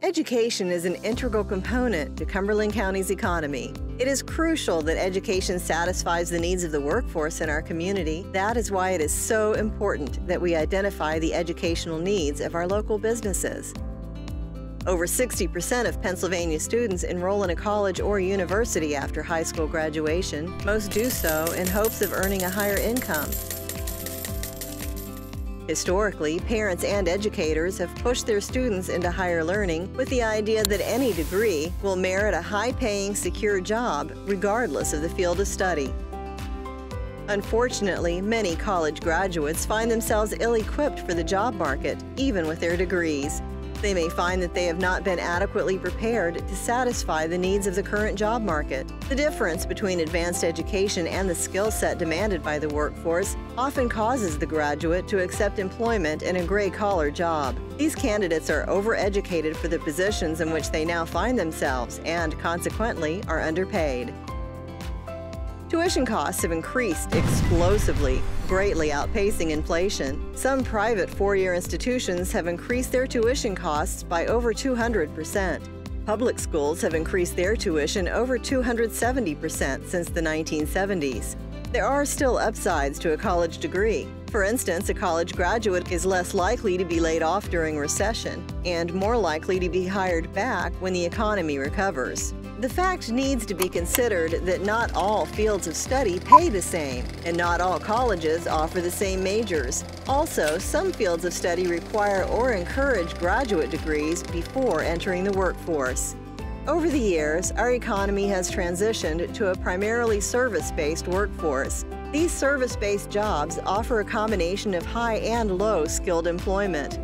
Education is an integral component to Cumberland County's economy. It is crucial that education satisfies the needs of the workforce in our community. That is why it is so important that we identify the educational needs of our local businesses. Over 60% of Pennsylvania students enroll in a college or university after high school graduation. Most do so in hopes of earning a higher income. Historically, parents and educators have pushed their students into higher learning with the idea that any degree will merit a high-paying, secure job, regardless of the field of study. Unfortunately, many college graduates find themselves ill-equipped for the job market, even with their degrees. They may find that they have not been adequately prepared to satisfy the needs of the current job market. The difference between advanced education and the skill set demanded by the workforce often causes the graduate to accept employment in a gray-collar job. These candidates are overeducated for the positions in which they now find themselves and, consequently, are underpaid. Tuition costs have increased explosively, greatly outpacing inflation. Some private four-year institutions have increased their tuition costs by over 200%. Public schools have increased their tuition over 270% since the 1970s. There are still upsides to a college degree. For instance, a college graduate is less likely to be laid off during recession and more likely to be hired back when the economy recovers. The fact needs to be considered that not all fields of study pay the same, and not all colleges offer the same majors. Also, some fields of study require or encourage graduate degrees before entering the workforce. Over the years, our economy has transitioned to a primarily service-based workforce. These service-based jobs offer a combination of high and low skilled employment.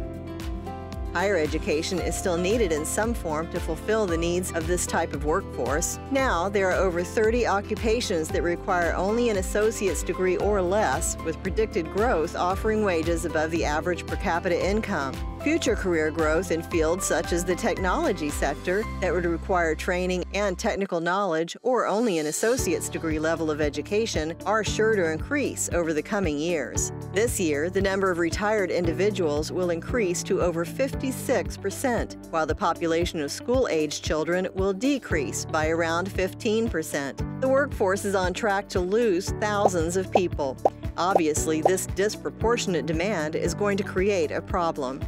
Higher education is still needed in some form to fulfill the needs of this type of workforce. Now, there are over 30 occupations that require only an associate's degree or less, with predicted growth offering wages above the average per capita income. Future career growth in fields such as the technology sector that would require training and technical knowledge or only an associate's degree level of education are sure to increase over the coming years. This year, the number of retired individuals will increase to over 56%, while the population of school-aged children will decrease by around 15%. The workforce is on track to lose thousands of people. Obviously, this disproportionate demand is going to create a problem.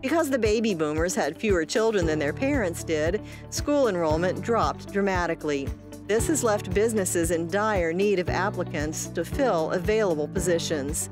Because the baby boomers had fewer children than their parents did, school enrollment dropped dramatically. This has left businesses in dire need of applicants to fill available positions.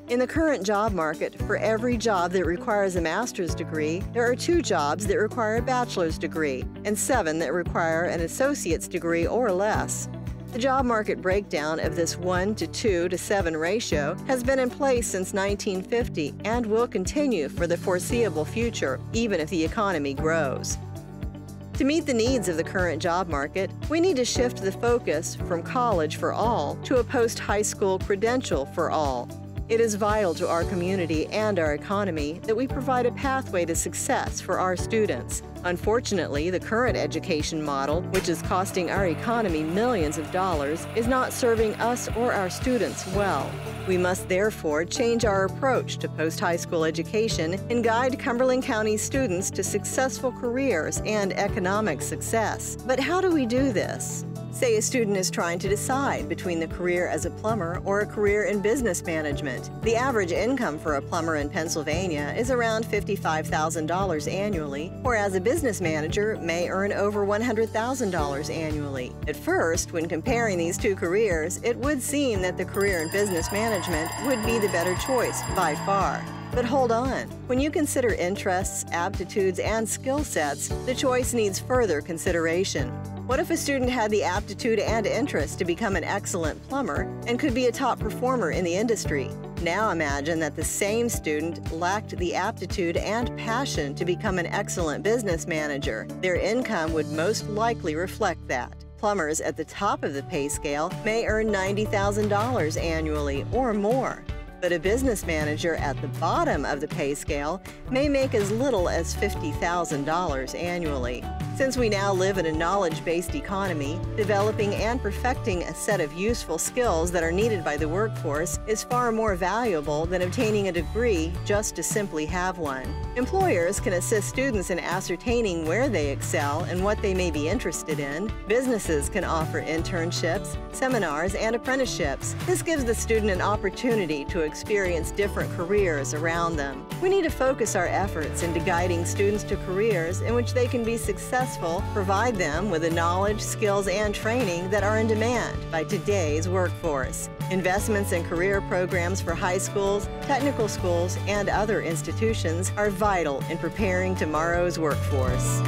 In the current job market, for every job that requires a master's degree, there are 2 jobs that require a bachelor's degree and 7 that require an associate's degree or less. The job market breakdown of this 1 to 2 to 7 ratio has been in place since 1950 and will continue for the foreseeable future, even if the economy grows. To meet the needs of the current job market, we need to shift the focus from college for all to a post-high school credential for all. It is vital to our community and our economy that we provide a pathway to success for our students. Unfortunately, the current education model, which is costing our economy millions of dollars, is not serving us or our students well. We must therefore change our approach to post-high school education and guide Cumberland County students to successful careers and economic success. But how do we do this? Say a student is trying to decide between the career as a plumber or a career in business management. The average income for a plumber in Pennsylvania is around $55,000 annually, whereas a business manager may earn over $100,000 annually. At first, when comparing these 2 careers, it would seem that the career in business management would be the better choice by far. But hold on. When you consider interests, aptitudes, and skill sets, the choice needs further consideration. What if a student had the aptitude and interest to become an excellent plumber and could be a top performer in the industry? Now imagine that the same student lacked the aptitude and passion to become an excellent business manager. Their income would most likely reflect that. Plumbers at the top of the pay scale may earn $90,000 annually or more. But a business manager at the bottom of the pay scale may make as little as $50,000 annually. Since we now live in a knowledge-based economy, developing and perfecting a set of useful skills that are needed by the workforce is far more valuable than obtaining a degree just to simply have one. Employers can assist students in ascertaining where they excel and what they may be interested in. Businesses can offer internships, seminars, and apprenticeships. This gives the student an opportunity to experience different careers around them. We need to focus our efforts into guiding students to careers in which they can be successful, provide them with the knowledge, skills, and training that are in demand by today's workforce. Investments in career programs for high schools, technical schools, and other institutions are vital in preparing tomorrow's workforce.